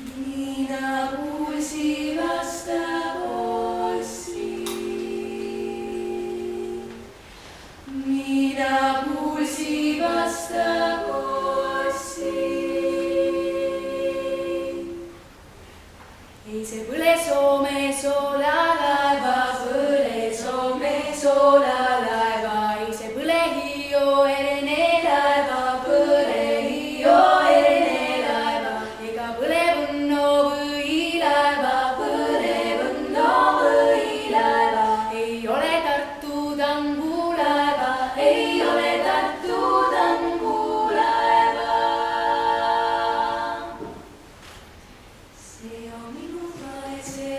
Mina kuulsi vasta bossi. Mina kuulsi vasta bossi. Ei see põle Soome soola laeva, põle Soome soola laeva, ei see põle Hiio erene laeva, põle Hiio erene laeva, ega põle Võnno võilaeva, põle Võnno võilaeva, ei ole Tartu tangu laeva, ei ole Tartu tangu laeva. See on minu vaese